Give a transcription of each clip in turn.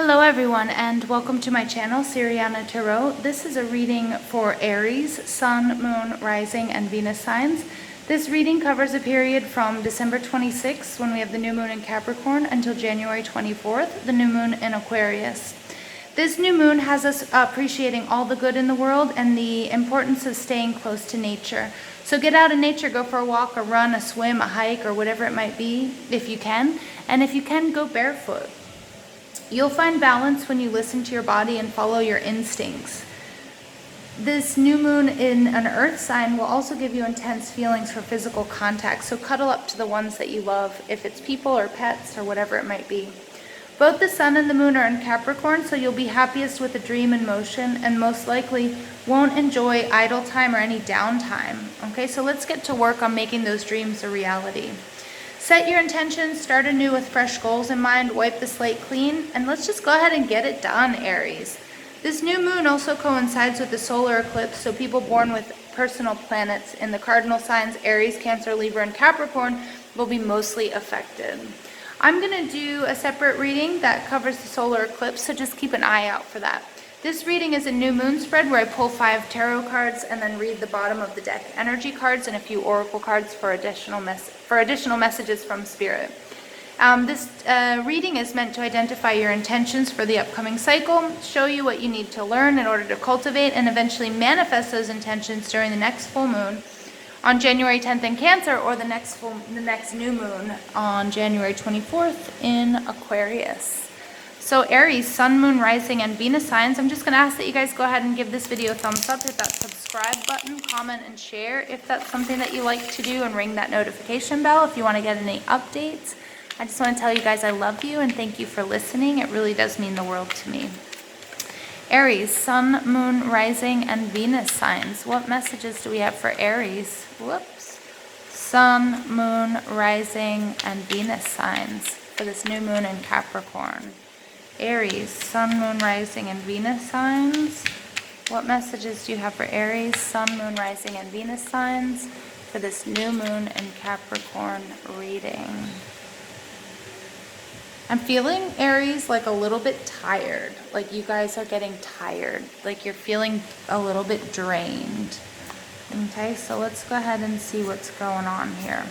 Hello everyone and welcome to my channel, Siriana Tarot. This is a reading for Aries, Sun, Moon, Rising, and Venus signs. This reading covers a period from December 26th, when we have the new moon in Capricorn, until January 24th, the new moon in Aquarius. This new moon has us appreciating all the good in the world and the importance of staying close to nature. So get out in nature, go for a walk, a run, a swim, a hike, or whatever it might be, if you can. And if you can, go barefoot. You'll find balance when you listen to your body and follow your instincts. This new moon in an earth sign will also give you intense feelings for physical contact, so cuddle up to the ones that you love, if it's people or pets or whatever it might be. Both the sun and the moon are in Capricorn, so you'll be happiest with a dream in motion and most likely won't enjoy idle time or any downtime. Okay, so let's get to work on making those dreams a reality. Set your intentions, start anew with fresh goals in mind, wipe the slate clean, and let's just go ahead and get it done, Aries. This new moon also coincides with the solar eclipse, so people born with personal planets in the cardinal signs Aries, Cancer, Libra, and Capricorn will be mostly affected. I'm going to do a separate reading that covers the solar eclipse, so just keep an eye out for that. This reading is a new moon spread where I pull 5 tarot cards and then read the bottom of the deck energy cards and a few oracle cards for additional messages from Spirit. This reading is meant to identify your intentions for the upcoming cycle, show you what you need to learn in order to cultivate and eventually manifest those intentions during the next full moon on January 10th in Cancer, or the next new moon on January 24th in Aquarius. So Aries, Sun, Moon, Rising, and Venus signs, I'm just going to ask that you guys go ahead and give this video a thumbs up, hit that subscribe button, comment, and share if that's something that you like to do, and ring that notification bell if you want to get any updates. I just want to tell you guys I love you and thank you for listening. It really does mean the world to me. Aries, Sun, Moon, Rising, and Venus signs. What messages do we have for Aries? Whoops. Sun, Moon, Rising, and Venus signs for this new moon in Capricorn. Aries, Sun, Moon, Rising, and Venus signs. What messages do you have for Aries, Sun, Moon, Rising, and Venus signs for this new moon in Capricorn reading? I'm feeling, Aries, like a little bit tired. Like you guys are getting tired. Like you're feeling a little bit drained. Okay, so let's go ahead and see what's going on here.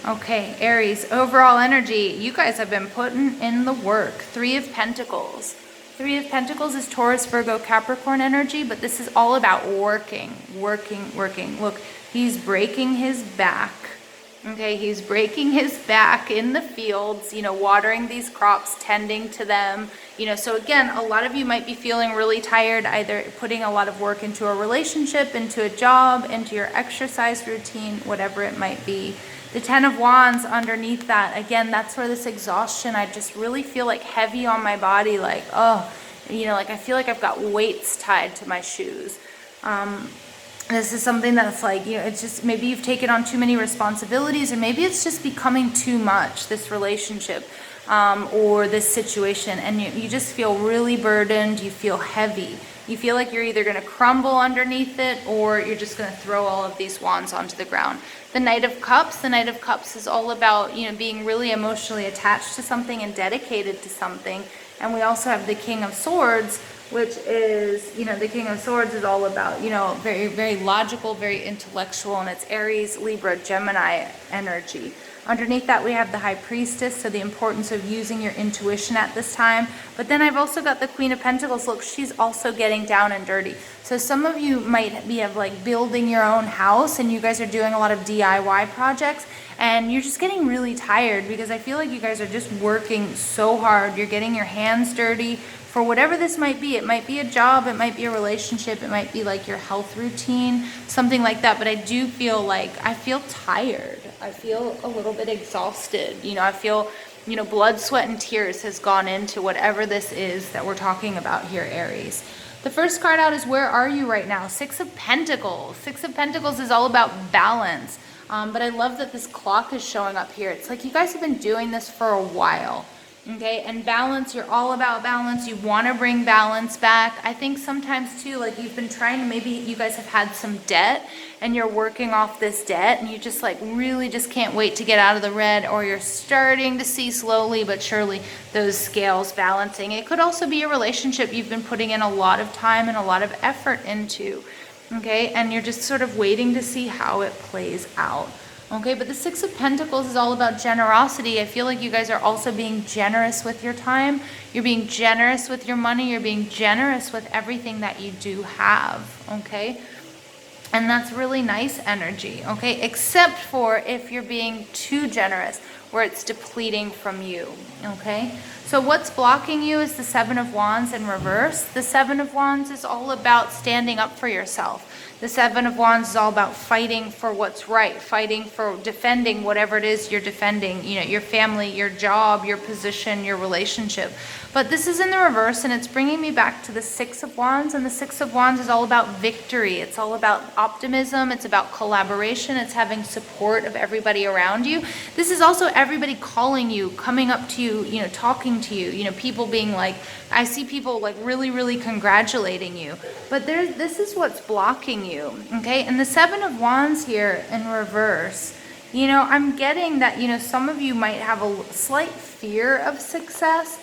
Okay, Aries, overall energy, you guys have been putting in the work. 3 of Pentacles. 3 of Pentacles is Taurus, Virgo, Capricorn energy, but this is all about working. Look, he's breaking his back. Okay, he's breaking his back in the fields, watering these crops, tending to them. So again, a lot of you might be feeling really tired, either putting a lot of work into a relationship, into a job, into your exercise routine, whatever it might be. The 10 of Wands underneath that, again, that's where this exhaustion, I just really feel like heavy on my body, like, like I feel like I've got weights tied to my shoes. This is something that's like, it's just, maybe you've taken on too many responsibilities, or maybe it's just becoming too much, this relationship or this situation, and you just feel really burdened, you feel heavy. You feel like you're either going to crumble underneath it, or you're just going to throw all of these wands onto the ground. The Knight of Cups is all about, being really emotionally attached to something and dedicated to something. And we also have the King of Swords, which is, the King of Swords is all about, very, very logical, very intellectual, and it's Aries, Libra, Gemini energy. Underneath that, we have the High Priestess, so the importance of using your intuition at this time. But then I've also got the Queen of Pentacles. Look, she's also getting down and dirty. So some of you might be like building your own house, and you guys are doing a lot of DIY projects, and you're just getting really tired because I feel like you guys are just working so hard. You're getting your hands dirty for whatever this might be. It might be a job, it might be a relationship, it might be like your health routine, something like that. But I do feel like, I feel tired. I feel a little bit exhausted. I feel, blood, sweat, and tears has gone into whatever this is that we're talking about here, Aries. The first card out is, where are you right now? 6 of Pentacles. 6 of Pentacles is all about balance. But I love that this clock is showing up here. It's like you guys have been doing this for a while. Okay, and balance, you're all about balance. You want to bring balance back. I think sometimes too, like you've been trying to, maybe you guys have had some debt and you're working off this debt and you just like really just can't wait to get out of the red, or you're starting to see slowly but surely those scales balancing. It could also be a relationship you've been putting in a lot of time and a lot of effort into. Okay, and you're just sort of waiting to see how it plays out. Okay, but the Six of Pentacles is all about generosity. I feel like you guys are also being generous with your time. You're being generous with your money. You're being generous with everything that you do have. Okay, and that's really nice energy. Okay, except for if you're being too generous, where it's depleting from you. Okay, so what's blocking you is the Seven of Wands in reverse. The Seven of Wands is all about standing up for yourself. The Seven of Wands is all about fighting for what's right, fighting for defending whatever it is you're defending, you know, your family, your job, your position, your relationship. But this is in the reverse, and it's bringing me back to the Six of Wands, and the Six of Wands is all about victory. It's all about optimism. It's about collaboration. It's having support of everybody around you. This is also everybody calling you, coming up to you, you know, talking to you, you know, people being like, I see people like really, really congratulating you. But this is what's blocking you, okay? And the Seven of Wands here in reverse, you know, I'm getting that, you know, some of you might have a slight fear of success.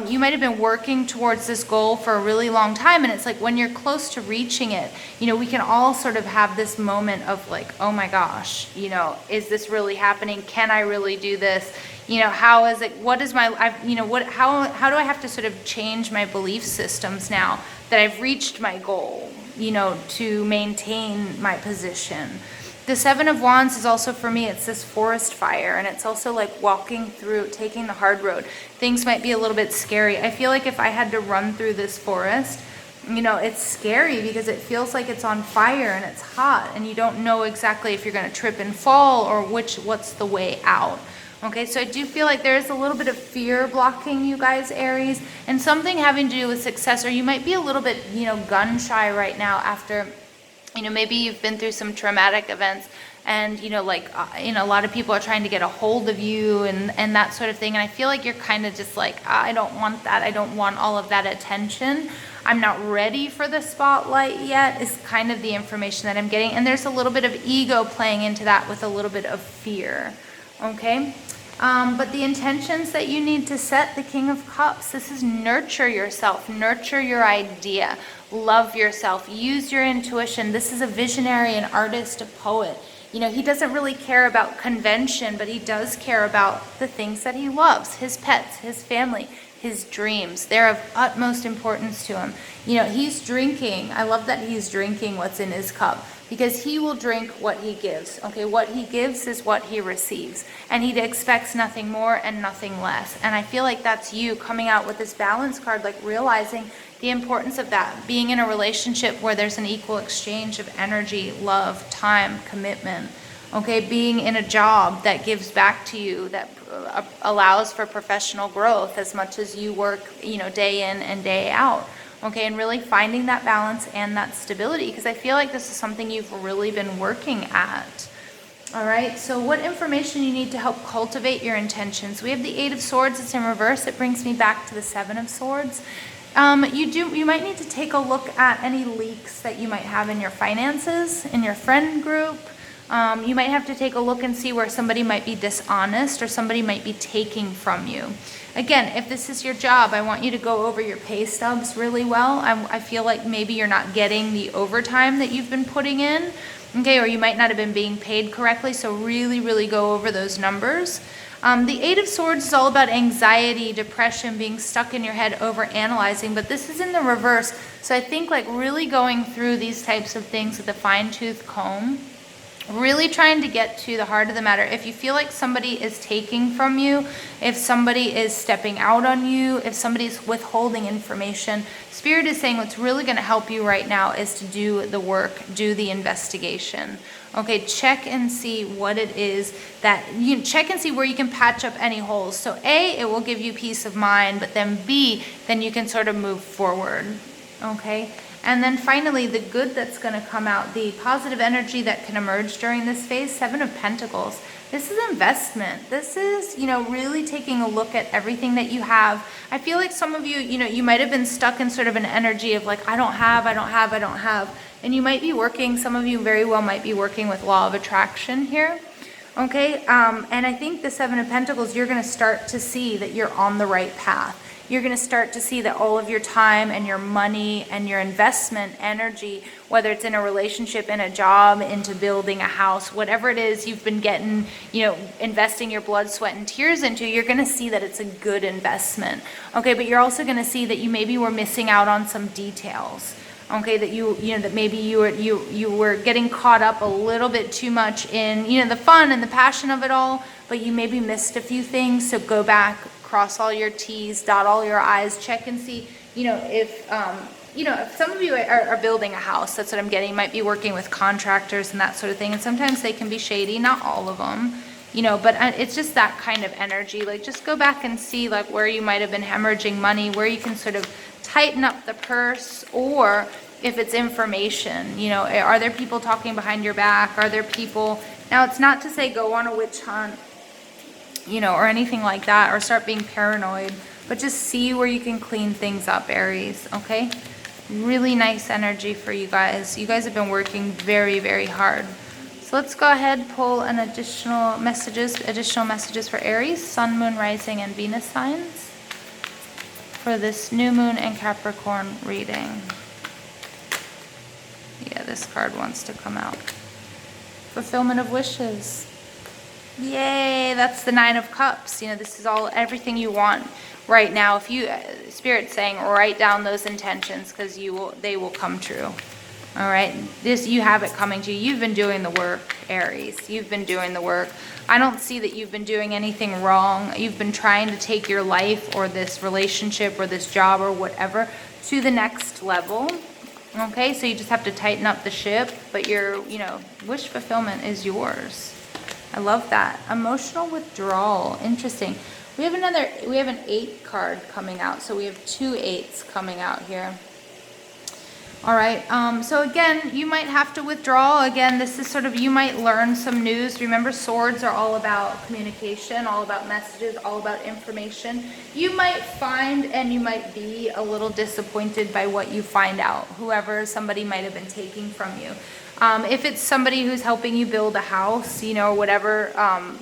You might have been working towards this goal for a really long time, and it's like when you're close to reaching it, you know, we can all sort of have this moment of like, oh my gosh, you know, is this really happening? Can I really do this? You know, how is it, what is my, you know, what, how do I have to sort of change my belief systems now that I've reached my goal, you know, to maintain my position? The Seven of Wands is also, for me, it's this forest fire, and it's also like walking through, taking the hard road. Things might be a little bit scary. I feel like if I had to run through this forest, you know, it's scary because it feels like it's on fire and it's hot, and you don't know exactly if you're going to trip and fall or what's the way out. Okay, so I do feel like there's a little bit of fear blocking you guys, Aries, and something having to do with success, or you might be a little bit, you know, gun shy right now after, you know, maybe you've been through some traumatic events, and, you know, like, you know, a lot of people are trying to get a hold of you and that sort of thing. And I feel like you're kind of just like, I don't want that. I don't want all of that attention. I'm not ready for the spotlight yet, is kind of the information that I'm getting. And there's a little bit of ego playing into that with a little bit of fear. Okay. But the intentions that you need to set, the King of Cups, this is nurture yourself, nurture your idea, love yourself, use your intuition. This is a visionary, an artist, a poet. You know, he doesn't really care about convention, but he does care about the things that he loves, his pets, his family, his dreams. They're of utmost importance to him. You know, he's drinking. I love that he's drinking what's in his cup, because he will drink what he gives. Okay, what he gives is what he receives, and he expects nothing more and nothing less. And I feel like that's you coming out with this balance card, like realizing the importance of that, being in a relationship where there's an equal exchange of energy, love, time, commitment. Okay, being in a job that gives back to you, that allows for professional growth as much as you work, you know, day in and day out. Okay, and really finding that balance and that stability, because I feel like this is something you've really been working at. All right, so what information you need to help cultivate your intentions? We have the Eight of Swords. It's in reverse. It brings me back to the Seven of Swords. You might need to take a look at any leaks that you might have in your finances, in your friend group. You might have to take a look and see where somebody might be dishonest or somebody might be taking from you. Again, if this is your job, I want you to go over your pay stubs really well. I feel like maybe you're not getting the overtime that you've been putting in, okay, or you might not have been being paid correctly, so really, really go over those numbers. The Eight of Swords is all about anxiety, depression, being stuck in your head, over analyzing, but this is in the reverse. So I think like really going through these types of things with a fine-tooth comb, really trying to get to the heart of the matter. If you feel like somebody is taking from you, if somebody is stepping out on you, if somebody's withholding information, Spirit is saying what's really going to help you right now is to do the work, do the investigation. Okay, check and see what it is that you check and see where you can patch up any holes. So A, it will give you peace of mind, but then B, then you can sort of move forward. Okay, and then finally the good that's going to come out, the positive energy that can emerge during this phase, Seven of Pentacles. This is investment. This is, you know, really taking a look at everything that you have. I feel like some of you, you know, you might have been stuck in sort of an energy of like, I don't have. And you might be working, some of you very well might be working with law of attraction here. Okay, and I think the Seven of Pentacles, you're going to start to see that you're on the right path. You're going to start to see that all of your time and your money and your investment energy, whether it's in a relationship, in a job, into building a house, whatever it is you've been getting, you know, investing your blood, sweat, and tears into, you're going to see that it's a good investment. Okay, but you're also going to see that you maybe were missing out on some details. Okay, that you know, that maybe you were getting caught up a little bit too much in, you know, the fun and the passion of it all, but you maybe missed a few things. So go back, cross all your T's, dot all your I's, check and see, you know, if some of you are building a house, that's what I'm getting. You might be working with contractors and that sort of thing, and sometimes they can be shady, not all of them, you know, but it's just that kind of energy. Like, just go back and see like where you might have been hemorrhaging money, where you can sort of tighten up the purse, or if it's information, you know, are there people talking behind your back? Are there people, now it's not to say go on a witch hunt, you know, or anything like that, or start being paranoid, but just see where you can clean things up, Aries, okay? Really nice energy for you guys. You guys have been working very, very hard. So let's go ahead, pull an additional messages for Aries, Sun, Moon, Rising, and Venus signs for this new moon and Capricorn reading. Yeah, this card wants to come out. Fulfillment of wishes. Yay, that's the Nine of Cups. You know, this is all, everything you want right now. If you, Spirit's saying, write down those intentions, because they will come true. All right, you have it coming to you. You've been doing the work, Aries. You've been doing the work. I don't see that you've been doing anything wrong. You've been trying to take your life or this relationship or this job or whatever to the next level. Okay, so you just have to tighten up the ship, but your, you know, wish fulfillment is yours. I love that. Emotional withdrawal. Interesting. We have an 8 card coming out, so we have 2 8s coming out here. All right, so again, you might have to withdraw. Again, this is sort of, you might learn some news. Remember, swords are all about communication, all about messages, all about information. You might find and you might be a little disappointed by what you find out, whoever somebody might have been taking from you. If it's somebody who's helping you build a house, you know, whatever,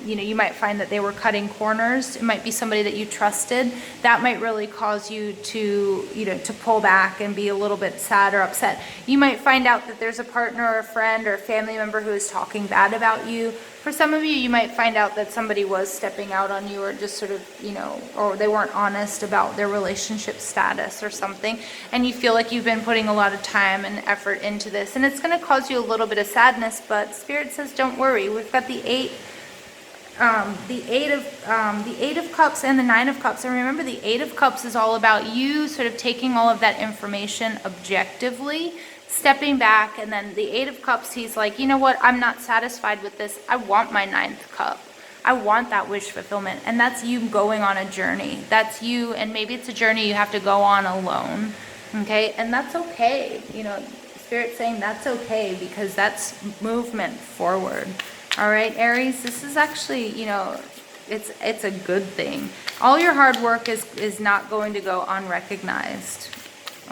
you know, you might find that they were cutting corners. It might be somebody that you trusted. That might really cause you to, you know, to pull back and be a little bit sad or upset. You might find out that there's a partner or a friend or a family member who is talking bad about you. For some of you, you might find out that somebody was stepping out on you, or just sort of, you know, or they weren't honest about their relationship status or something, and you feel like you've been putting a lot of time and effort into this, and it's going to cause you a little bit of sadness, but Spirit says don't worry. We've got the eight of Cups and the 9 of Cups, and remember, the 8 of Cups is all about you sort of taking all of that information objectively, stepping back, and then the 8 of Cups, he's like, you know what, I'm not satisfied with this. I want my 9th cup. I want that wish fulfillment. And that's you going on a journey. That's you, and maybe it's a journey you have to go on alone. Okay, and that's okay. You know, Spirit's saying that's okay, because that's movement forward. All right, Aries, this is actually, you know, it's a good thing. All your hard work is not going to go unrecognized.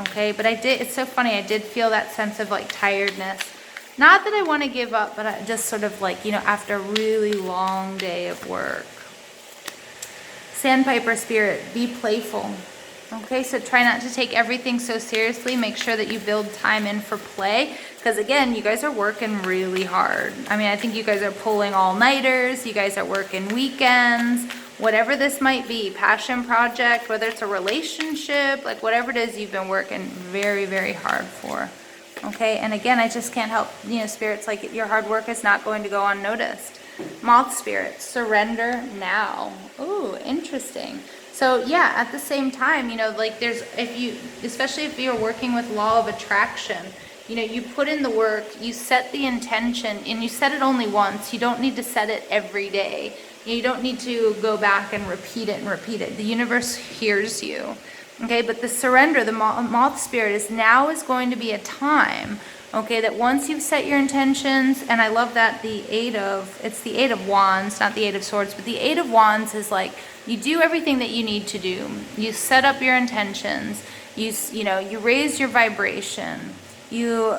Okay, but it's so funny, I did feel that sense of like tiredness. Not that I want to give up, but I just sort of like, you know, after a really long day of work. Sandpiper Spirit, be playful. Okay, so try not to take everything so seriously. Make sure that you build time in for play, because again, you guys are working really hard. I mean, I think you guys are pulling all-nighters. You guys are working weekends. Whatever this might be, passion project, whether it's a relationship, like whatever it is you've been working very, very hard for. Okay, and again, I just can't help, you know, Spirit's like, your hard work is not going to go unnoticed. Moth Spirit, surrender now. Ooh, interesting. So yeah, at the same time, you know, like there's, especially if you're working with law of attraction, you know, you put in the work, you set the intention, and you set it only once. You don't need to set it every day. You don't need to go back and repeat it and repeat it. The universe hears you. Okay, but the surrender, the moth spirit, is going to be a time Okay, that once you've set your intentions, and I love that it's the Eight of Wands, not the Eight of Swords, but the Eight of Wands is like, you do everything that you need to do. You set up your intentions, you raise your vibration, you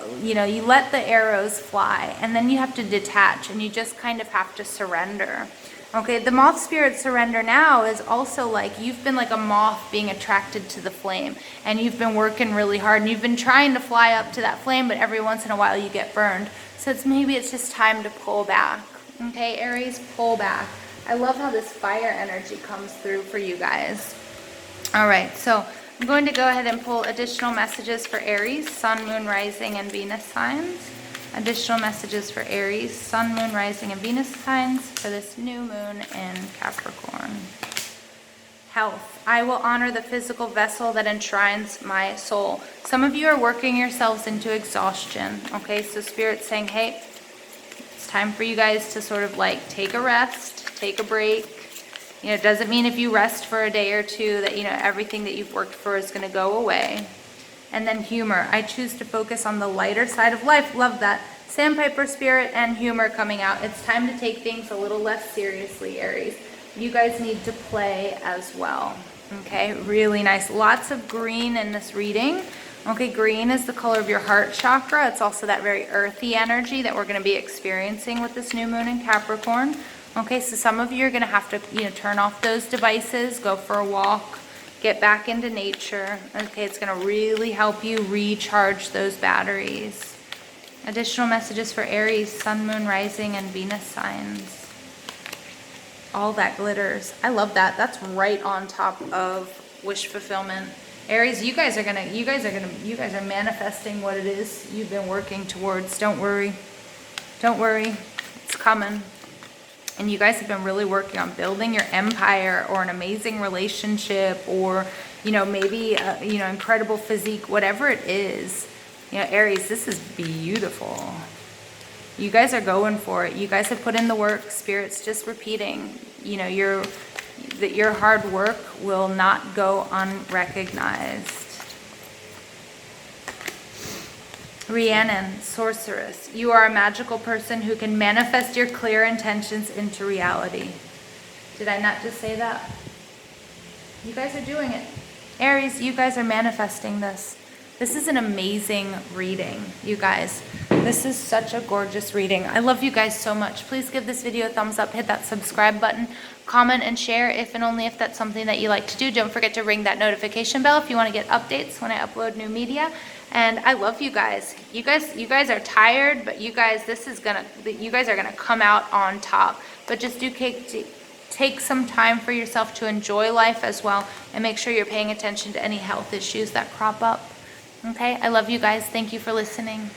let the arrows fly, and then you have to detach, and you just kind of have to surrender. Okay, the moth spirit surrender now is also like you've been like a moth being attracted to the flame, and you've been working really hard, and you've been trying to fly up to that flame, but every once in a while you get burned. So maybe it's just time to pull back. Okay, Aries, pull back. I love how this fire energy comes through for you guys. All right, so I'm going to go ahead and pull additional messages for Aries, Sun, Moon, Rising, and Venus signs. Additional messages for Aries, Sun, Moon, Rising, and Venus signs for this new moon in Capricorn. Health. I will honor the physical vessel that enshrines my soul. Some of you are working yourselves into exhaustion. Okay, so Spirit's saying, hey, it's time for you guys to sort of like take a rest, take a break. It doesn't mean if you rest for a day or two that, everything that you've worked for is going to go away. And then humor. I choose to focus on the lighter side of life. Love that. Sandpiper spirit and humor coming out. It's time to take things a little less seriously, Aries. You guys need to play as well. Okay, really nice. Lots of green in this reading. Okay, green is the color of your heart chakra. It's also that very earthy energy that we're going to be experiencing with this new moon in Capricorn. Okay, so some of you are going to have to, turn off those devices, go for a walk, get back into nature. Okay, it's going to really help you recharge those batteries. Additional messages for Aries, Sun, Moon, Rising, and Venus signs. All that glitters. I love that. That's right on top of wish fulfillment. Aries, you guys are manifesting what it is you've been working towards. Don't worry. Don't worry. It's coming. And you guys have been really working on building your empire or an amazing relationship or, maybe, incredible physique, whatever it is. Aries, this is beautiful. You guys are going for it. You guys have put in the work. Spirit's just repeating, that your hard work will not go unrecognized. Rhiannon, sorceress. You are a magical person who can manifest your clear intentions into reality. Did I not just say that? You guys are doing it. Aries, you guys are manifesting this. This is an amazing reading, you guys. This is such a gorgeous reading. I love you guys so much. Please give this video a thumbs up, hit that subscribe button, comment and share if and only if that's something that you like to do. Don't forget to ring that notification bell if you want to get updates when I upload new media. And I love you guys. You guys are tired, but you guys are gonna come out on top. But just take some time for yourself to enjoy life as well, and make sure you're paying attention to any health issues that crop up. Okay, I love you guys. Thank you for listening.